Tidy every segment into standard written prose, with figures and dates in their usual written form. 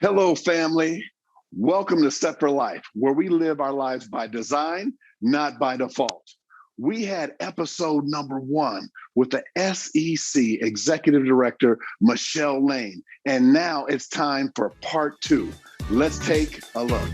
Hello, family. Welcome to SET-4-LIFE, where we live our lives by design, not by default. We had episode number 1 with the SEC Executive Director, Michele Layne, and now it's time for part 2. Let's take a look.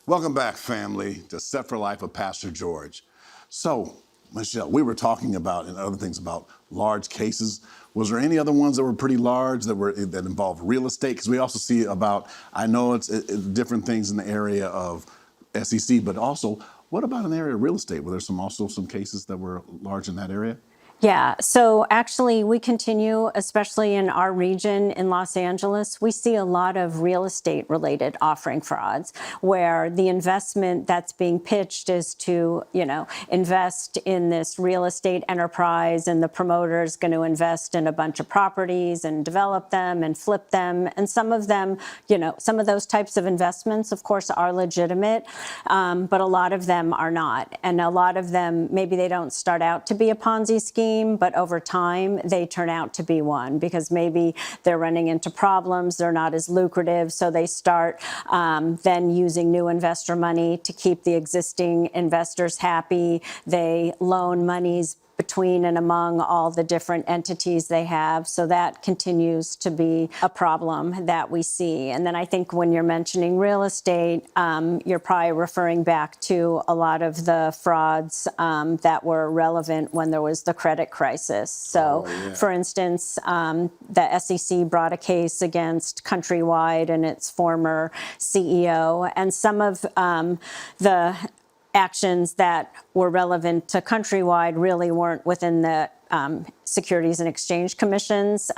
Welcome back, family, to SET-4-LIFE with Pastor George. So, Michele, we were talking about, and other things about large cases. Was there any other ones that were pretty large that involved real estate? Because we also see about, I know it's different things in the area of SEC, but also, what about an area of real estate? Were there also some cases that were large in that area? Yeah, so actually we continue, especially in our region in Los Angeles, we see a lot of real estate related offering frauds where the investment that's being pitched is to, invest in this real estate enterprise, and the promoter is going to invest in a bunch of properties and develop them and flip them. And some of them, some of those types of investments, of course, are legitimate, but a lot of them are not. And a lot of them, maybe they don't start out to be a Ponzi scheme, but over time they turn out to be one because maybe they're running into problems, they're not as lucrative, so they start then using new investor money to keep the existing investors happy. They loan monies between and among all the different entities they have. So that continues to be a problem that we see. And then I think when you're mentioning real estate, you're probably referring back to a lot of the frauds that were relevant when there was the credit crisis. So for instance, the SEC brought a case against Countrywide and its former CEO, and some of the actions that were relevant to Countrywide really weren't within the Securities and Exchange Commission's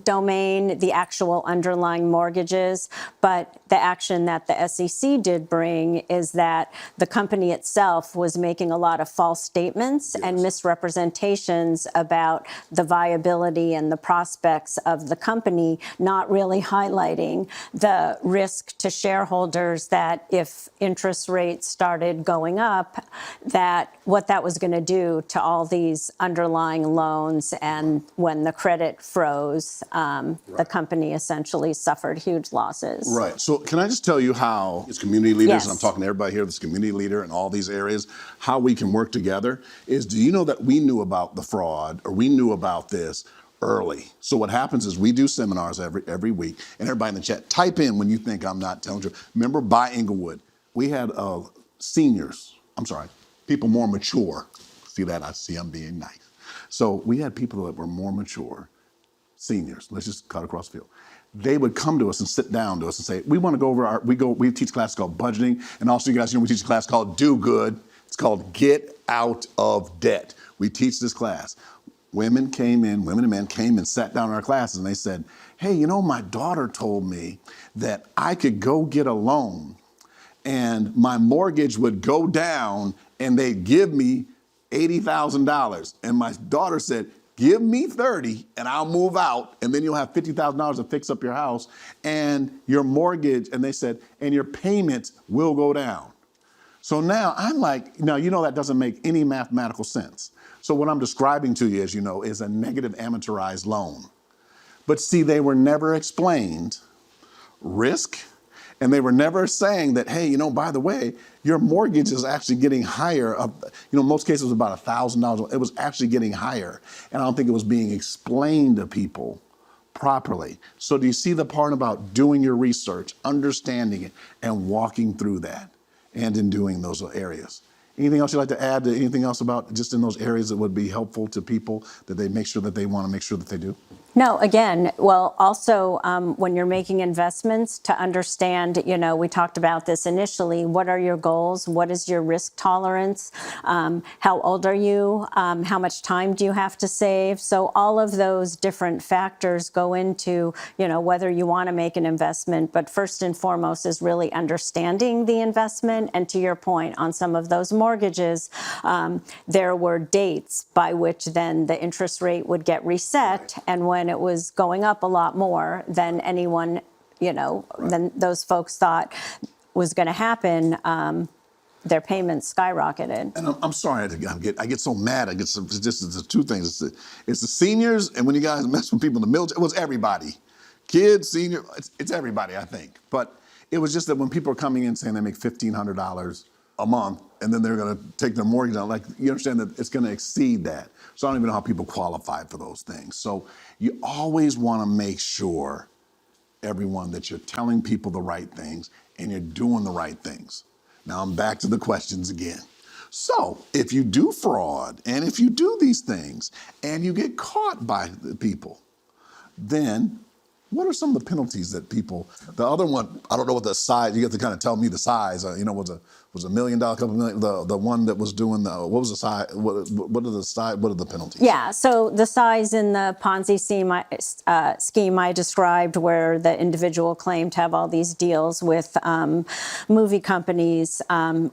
domain, the actual underlying mortgages. But the action that the SEC did bring is that the company itself was making a lot of false statements and misrepresentations about the viability and the prospects of the company, not really highlighting the risk to shareholders that if interest rates started going up, that what that was going to do to all these underlying loans, and when the credit froze, the company essentially suffered huge losses. Right. So can I just tell you how, as community leaders, and I'm talking to everybody here, this community leader in all these areas, how we can work together is, do you know that we knew about the fraud, or we knew about this early? So what happens is we do seminars every week, and everybody in the chat, type in when you think I'm not telling you. Remember, by Inglewood, we had people more mature. See that? I see I'm being nice. So we had people that were more mature, seniors, let's just cut across the field. They would come to us and sit down to us and say, we want to go over we teach a class called budgeting. And also, you guys, we teach a class called Do Good. It's called Get Out of Debt. We teach this class. Women and men came and sat down in our classes, and they said, hey, my daughter told me that I could go get a loan and my mortgage would go down and they'd give me $80,000. And my daughter said, give me 30 and I'll move out, and then you'll have $50,000 to fix up your house and your mortgage. And they said, and your payments will go down. So now I'm like, that doesn't make any mathematical sense. So what I'm describing to you, as you know, is a negative amortized loan. But see, they were never explained risk. And they were never saying that, hey, by the way, your mortgage is actually getting higher. Most cases it was about $1,000. It was actually getting higher. And I don't think it was being explained to people properly. So do you see the part about doing your research, understanding it, and walking through that, and in doing those areas? Anything else you'd like to add to anything else about just in those areas that would be helpful to people that they make sure that they want to make sure that they do? No, again, well, also when you're making investments, to understand, we talked about this initially, what are your goals? What is your risk tolerance? How old are you? How much time do you have to save? So all of those different factors go into, whether you want to make an investment. But first and foremost is really understanding the investment. And to your point, on some of those mortgages, there were dates by which then the interest rate would get reset. And when it was going up a lot more than anyone, than those folks thought was going to happen, their payments skyrocketed. And I'm sorry, I get so mad. It's the two things. It's the seniors, and when you guys mess with people in the military, it was everybody. Kids, senior, it's everybody, I think. But it was just that when people are coming in saying they make $1,500 a month, and then they're going to take their mortgage out, like, you understand that it's going to exceed that. So I don't even know how people qualify for those things. So you always want to make sure, everyone, that you're telling people the right things and you're doing the right things. Now I'm back to the questions again. So if you do fraud and if you do these things and you get caught by the people, then what are some of the penalties that people, the other one, I don't know what the size, you have to kind of tell me the size, was $1 million, couple million, the one that was doing what was the size, what are the penalties? Yeah, so the size in the Ponzi scheme I described, where the individual claimed to have all these deals with movie companies,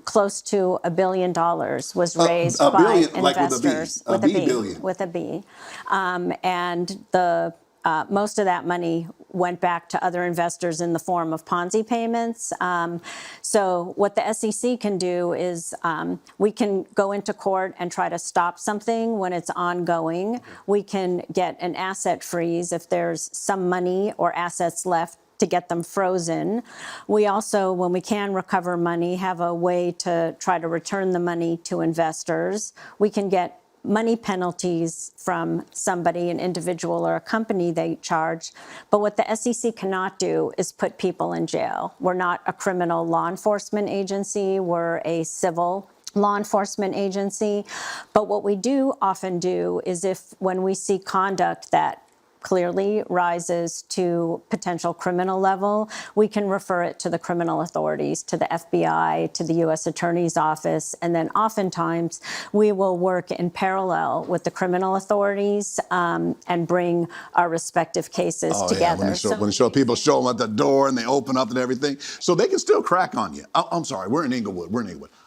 close to $1 billion was raised by billion, investors. Like with a B, billion. With a B. And the most of that money went back to other investors in the form of Ponzi payments. So what the SEC can do is we can go into court and try to stop something when it's ongoing. We can get an asset freeze if there's some money or assets left to get them frozen. We also, when we can recover money, have a way to try to return the money to investors. We can get money penalties from somebody, an individual or a company they charge. But what the SEC cannot do is put people in jail. We're not a criminal law enforcement agency. We're a civil law enforcement agency. But what we do often do is when we see conduct that clearly rises to potential criminal level, we can refer it to the criminal authorities, to the FBI, to the U.S. Attorney's Office, and then oftentimes we will work in parallel with the criminal authorities and bring our respective cases together. Yeah. When people show them at the door and they open up and everything, so they can still crack on you. I'm sorry, we're in Inglewood.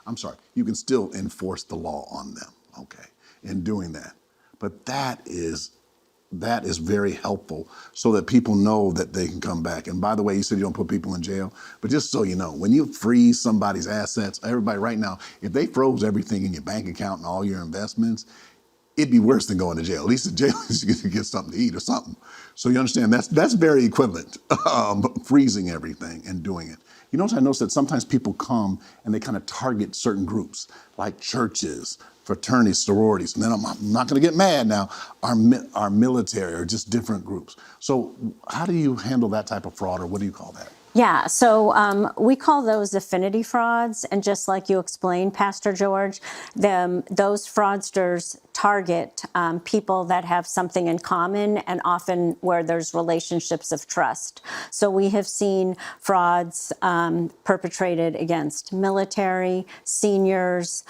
I'm sorry, you can still enforce the law on them, okay, in doing that. But that is very helpful so that people know that they can come back. And by the way, you said you don't put people in jail, but just so you know, when you freeze somebody's assets, everybody right now, if they froze everything in your bank account and all your investments, it'd be worse than going to jail. At least in jail, you get something to eat or something. So you understand, that's very equivalent, freezing everything and doing it. You notice I noticed that sometimes people come and they kind of target certain groups, like churches, fraternities, sororities, and then I'm not going to get mad now, our military or just different groups. So how do you handle that type of fraud, or what do you call that? Yeah, so we call those affinity frauds, and just like you explained, Pastor George, those fraudsters target people that have something in common, and often where there's relationships of trust. So we have seen frauds perpetrated against military, seniors,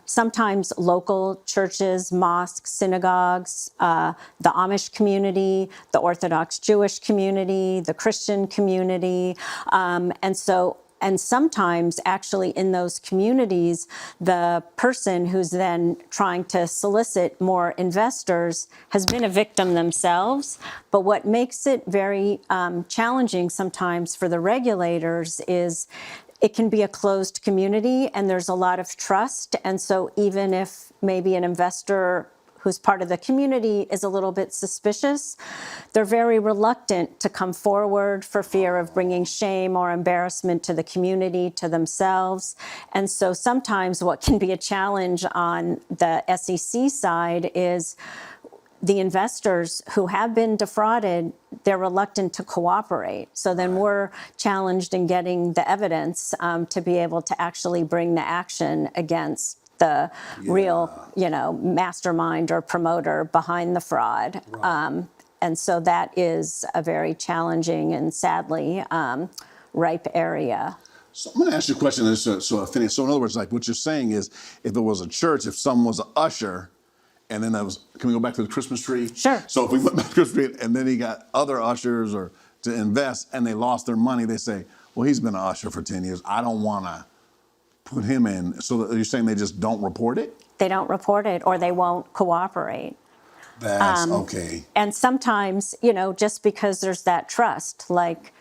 sometimes local churches, mosques, synagogues, the Amish community, the Orthodox Jewish community, the Christian community. And sometimes actually in those communities, the person who's then trying to solicit more investors has been a victim themselves. But what makes it very challenging sometimes for the regulators is it can be a closed community and there's a lot of trust. And so even if maybe an investor who's part of the community is a little bit suspicious, they're very reluctant to come forward for fear of bringing shame or embarrassment to the community, to themselves. And so sometimes what can be a challenge on the SEC side is the investors who have been defrauded, they're reluctant to cooperate. So then we're challenged in getting the evidence to be able to actually bring the action against the real, mastermind or promoter behind the fraud. And so that is a very challenging and sadly ripe area. So I'm going to ask you a question. So I finish. So in other words, like what you're saying is, if it was a church, if someone was an usher, and then that was, can we go back to the Christmas tree? Sure. So if we went back to the Christmas tree, and then he got other ushers or to invest, and they lost their money, they say, well, he's been an usher for 10 years. I don't want to put him in. So you're saying they just don't report it? They don't report it, or they won't cooperate. That's okay. And sometimes, just because there's that trust, like,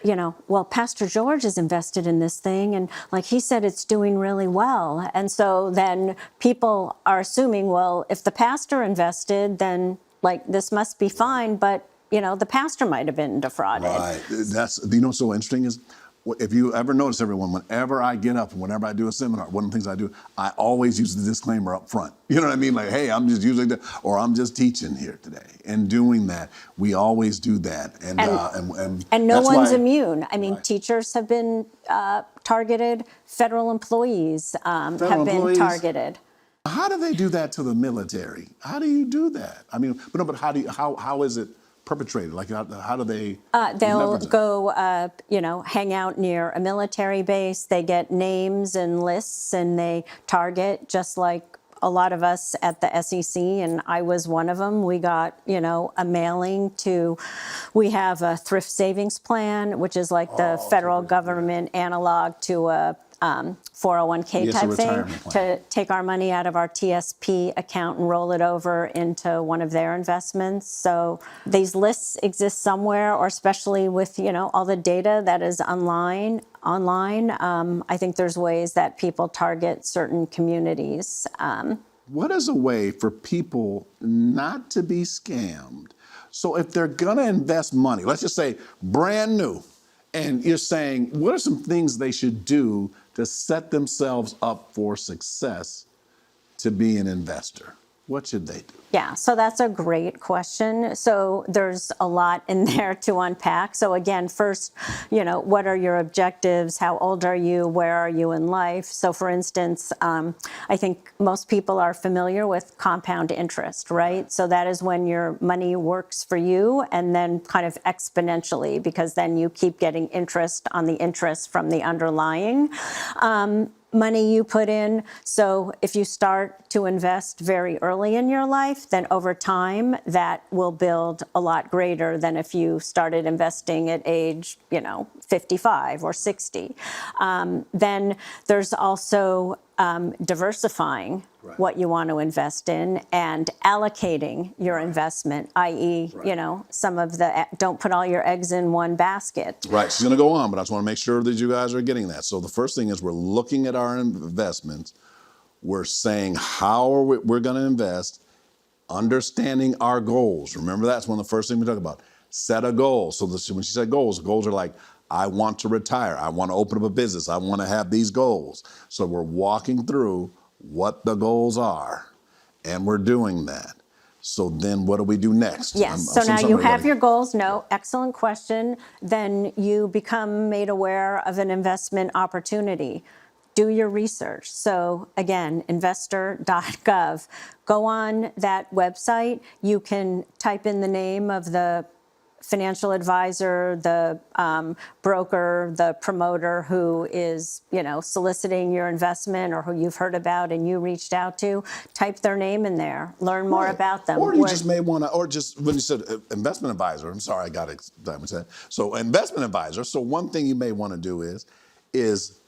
well, Pastor George is invested in this thing, and like he said, it's doing really well. And so then people are assuming, well, if the pastor invested, then like this must be fine, but the pastor might have been defrauded. Right. That's, what's so interesting is, if you ever notice, everyone, whenever I get up and whenever I do a seminar, one of the things I do, I always use the disclaimer up front. You know what I mean? Like, hey, I'm just using that, or I'm just teaching here today. And doing that, we always do that. And no one's immune. I mean, teachers have been targeted, federal employees have been targeted. How do they do that to the military? How do you do that? I mean, but how is it perpetrated? Like, how do they? They'll go, hang out near a military base. They get names and lists, and they target, just like a lot of us at the SEC, and I was one of them. We got, a mailing to, we have a thrift savings plan, which is like the federal government analog to a 401k type thing, to take our money out of our TSP account and roll it over into one of their investments. So these lists exist somewhere, or especially with, all the data that is online. I think there's ways that people target certain communities. What is a way for people not to be scammed? So if they're going to invest money, let's just say brand new, and you're saying, what are some things they should do to set themselves up for success to be an investor? What should they do? Yeah, so that's a great question. So there's a lot in there to unpack. So again, first, what are your objectives? How old are you? Where are you in life? So for instance, I think most people are familiar with compound interest, right? So that is when your money works for you, and then kind of exponentially, because then you keep getting interest on the interest from the underlying money you put in. So if you start to invest very early in your life, then over time that will build a lot greater than if you started investing at age, 55 or 60. Then there's also diversifying what you want to invest in, and allocating your investment, i.e., some of the, don't put all your eggs in one basket. Right, she's going to go on, but I just want to make sure that you guys are getting that. So the first thing is, we're looking at our investments. We're saying how are we're going to invest, understanding our goals. Remember, that's one of the first things we talk about. Set a goal. So when she said goals are like, I want to retire. I want to open up a business. I want to have these goals. So we're walking through what the goals are, and we're doing that. So then what do we do next? Yes, so now you have your goals. No, excellent question. Then you become made aware of an investment opportunity. Do your research. So again, investor.gov. Go on that website. You can type in the name of the financial advisor, the broker, the promoter who is, soliciting your investment, or who you've heard about and you reached out to. Type their name in there. Learn more about them. Or you just may want to, or just when you said investment advisor, I'm sorry, I got it. So investment advisor. So one thing you may want to do is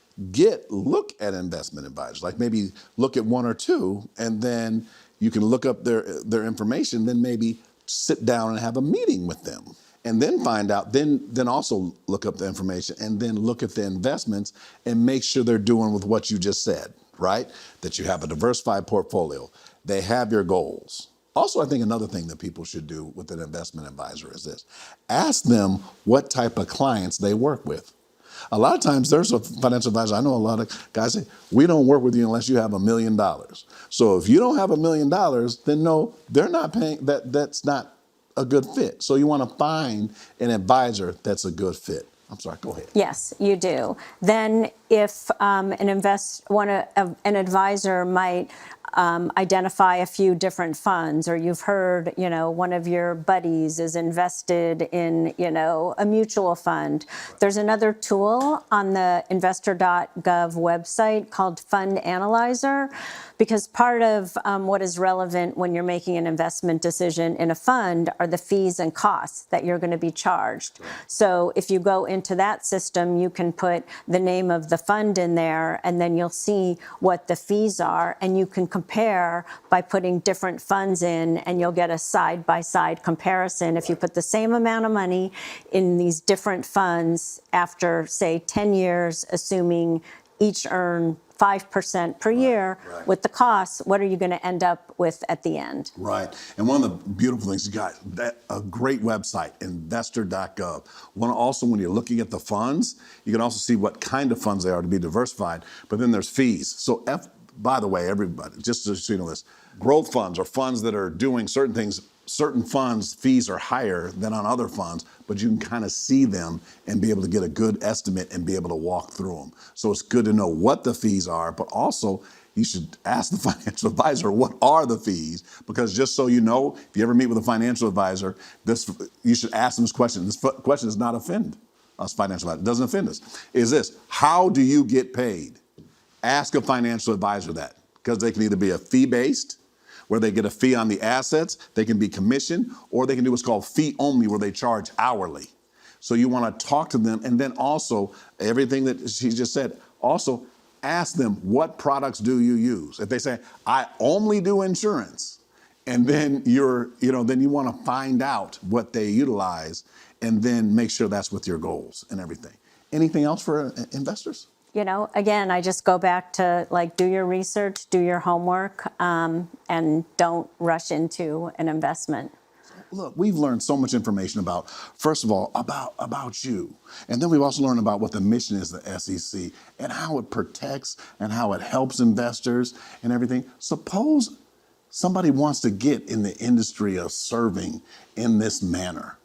look at investment advisors. Like maybe look at one or two, and then you can look up their information. Then maybe sit down and have a meeting with them. And then find out, then also look up the information, and then look at the investments and make sure they're doing with what you just said, right? That you have a diversified portfolio. They have your goals. Also, I think another thing that people should do with an investment advisor is this. Ask them what type of clients they work with. A lot of times there's a financial advisor, I know a lot of guys say, we don't work with you unless you have $1 million. So if you don't have $1 million, then no, they're not paying, that's not a good fit. So you want to find an advisor that's a good fit. I'm sorry, go ahead. Yes, you do. Then if an advisor might identify a few different funds, or you've heard, one of your buddies is invested in, a mutual fund. There's another tool on the investor.gov website called Fund Analyzer, because part of what is relevant when you're making an investment decision in a fund are the fees and costs that you're going to be charged. So if you go into that system, you can put the name of the fund in there, and then you'll see what the fees are, and you can compare by putting different funds in, and you'll get a side-by-side comparison. If you put the same amount of money in these different funds after, say, 10 years, assuming each earn 5% per year, with the costs, what are you going to end up with at the end? Right. And one of the beautiful things, you got a great website, investor.gov. Also, when you're looking at the funds, you can also see what kind of funds they are to be diversified. But then there's fees. So by the way, everybody, just so you know this, growth funds are funds that are doing certain things. Certain funds, fees are higher than on other funds, but you can kind of see them and be able to get a good estimate and be able to walk through them. So it's good to know what the fees are, but also you should ask the financial advisor, what are the fees? Because just so you know, if you ever meet with a financial advisor, you should ask them this question. This question does not offend us financial advisors. It doesn't offend us. Is this, how do you get paid? Ask a financial advisor that, because they can either be a fee-based, where they get a fee on the assets, they can be commission, or they can do what's called fee only, where they charge hourly. So you want to talk to them, and then also everything that she just said, also ask them, what products do you use? If they say, I only do insurance, and then then you want to find out what they utilize, and then make sure that's with your goals and everything. Anything else for investors? Again, I just go back to do your research, do your homework, and don't rush into an investment. Look, we've learned so much information first of all, about you. And then we've also learned about what the mission is, the SEC, and how it protects and how it helps investors and everything. Suppose somebody wants to get in the industry of serving in this manner.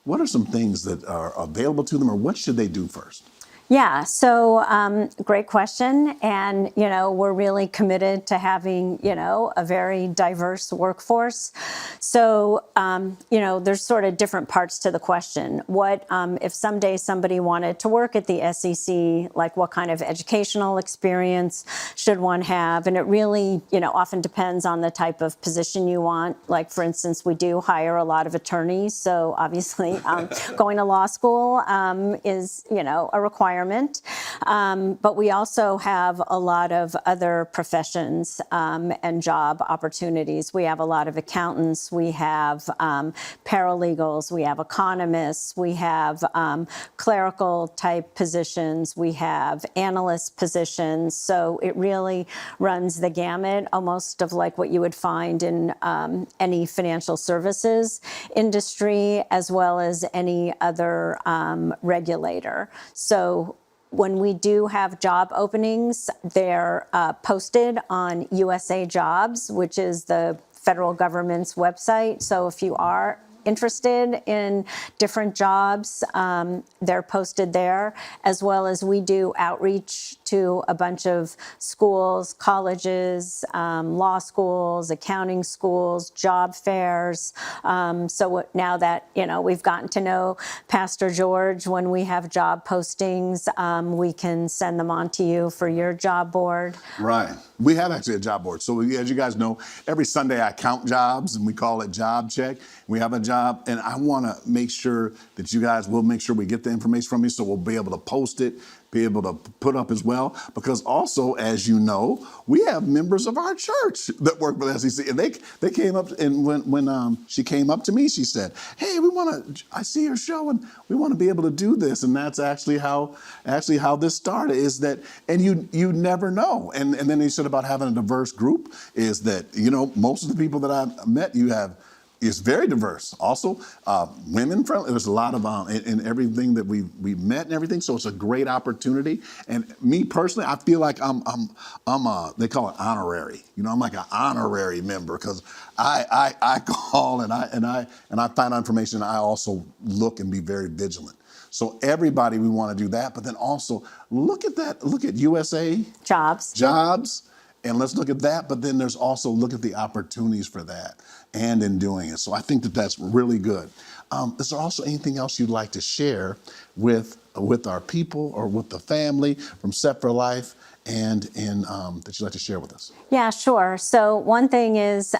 What are some things that are available to them, or what should they do first? Yeah, so great question. And, we're really committed to having, a very diverse workforce. So, there's sort of different parts to the question. What if someday somebody wanted to work at the SEC, what kind of educational experience should one have? And it really, often depends on the type of position you want. For instance, we do hire a lot of attorneys. So obviously going to law school is, a requirement. But we also have a lot of other professions and job opportunities. We have a lot of accountants, we have paralegals, we have economists, we have clerical type positions, we have analyst positions. So it really runs the gamut, almost of what you would find in any financial services industry, as well as any other regulator. So when we do have job openings, they're posted on USA Jobs, which is the federal government's website. So if you are interested in different jobs, they're posted there, as well as we do outreach to a bunch of schools, colleges, law schools, accounting schools, job fairs. So now that, we've gotten to know Pastor George, when we have job postings, we can send them on to you for your job board. Right. We have actually a job board. So as you guys know, every Sunday I count jobs, and we call it Job Check. We have a job, and I want to make sure that you guys will make sure we get the information from you, so we'll be able to post it, be able to put up as well. Because also, as you know, we have members of our church that work for the SEC, and they came up, and when she came up to me, she said, "Hey, I see your show, and we want to be able to do this." And that's actually how this started. Is that, and you never know. And then he said about having a diverse group is that most of the people that I've met, is very diverse. Also, women friendly. There's a lot of in everything that we met and everything. So it's a great opportunity. And me personally, I feel like I'm they call it honorary. I'm like an honorary member, because I call and I find out information. And I also look and be very vigilant. So everybody, we want to do that. But then also look at that. Look at USA Jobs. And let's look at that, but then there's also look at the opportunities for that and in doing it. So I think that that's really good. Is there also anything else you'd like to share with our people or with the family from SET-4-LIFE and that you'd like to share with us? Yeah, sure. So one thing is,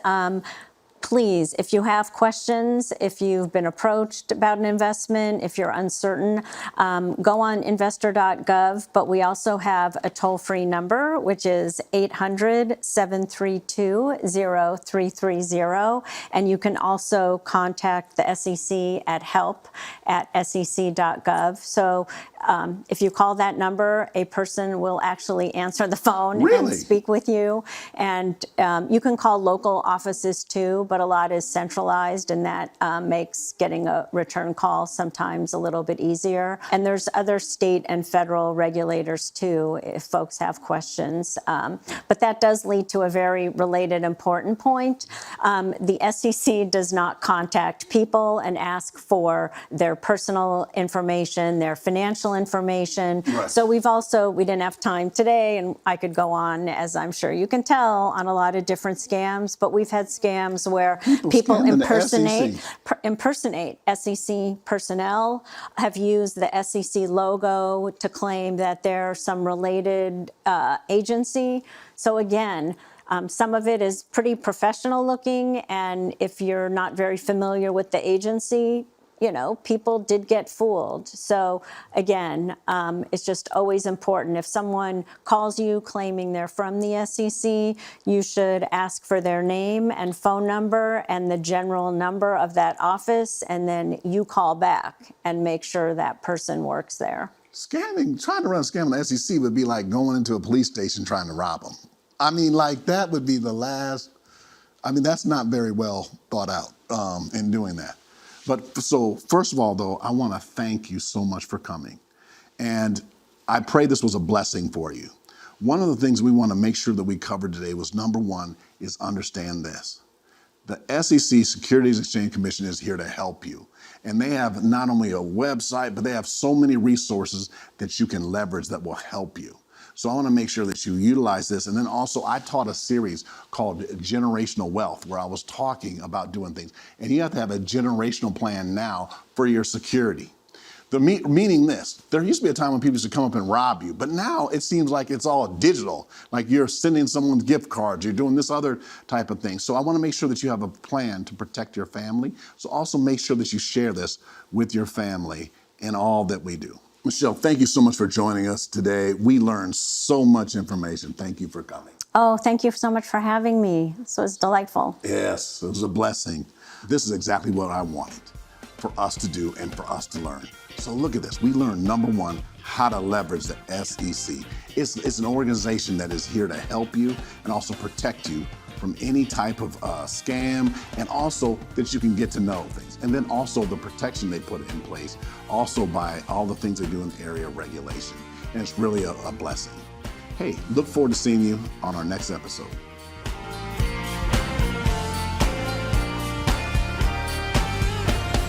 please, if you have questions, if you've been approached about an investment, if you're uncertain, go on investor.gov. But we also have a toll-free number, which is 800-732-0330. And you can also contact the SEC at help@sec.gov. So if you call that number, a person will actually answer the phone and Really? speak with you. And you can call local offices too, but a lot is centralized, and that makes getting a return call sometimes a little bit easier. And there's other state and federal regulators too, if folks have questions. But that does lead to a very related, important point. The SEC does not contact people and ask for their personal information, their financial information. Right. So we didn't have time today, and I could go on, as I'm sure you can tell, on a lot of different scams, but we've had scams where people scamming the impersonate SEC personnel, have used the SEC logo to claim that they're some related agency. So again, some of it is pretty professional looking, and if you're not very familiar with the agency, people did get fooled. So again, it's just always important. If someone calls you claiming they're from the SEC, you should ask for their name and phone number and the general number of that office, and then you call back and make sure that person works there. Trying to run a scam on the SEC would be like going into a police station trying to rob them. I mean, like that would be the last, that's not very well thought out in doing that. But so first of all, though, I want to thank you so much for coming. And I pray this was a blessing for you. One of the things we want to make sure that we covered today was, number one, is understand this. The SEC, Securities Exchange Commission, is here to help you. And they have not only a website, but they have so many resources that you can leverage that will help you. So I want to make sure that you utilize this. And then also, I taught a series called Generational Wealth, where I was talking about doing things. And you have to have a generational plan now for your security. Meaning this, there used to be a time when people used to come up and rob you, but now it seems like it's all digital. Like you're sending someone gift cards, you're doing this other type of thing. So I want to make sure that you have a plan to protect your family. So also make sure that you share this with your family in all that we do. Michele, thank you so much for joining us today. We learned so much information. Thank you for coming. Oh, thank you so much for having me. This was delightful. Yes, it was a blessing. This is exactly what I wanted for us to do and for us to learn. So look at this. We learned, number one, how to leverage the SEC. It's an organization that is here to help you and also protect you from any type of scam, and also that you can get to know things. And then also the protection they put in place, also by all the things they do in the area of regulation. And it's really a blessing. Hey, look forward to seeing you on our next episode.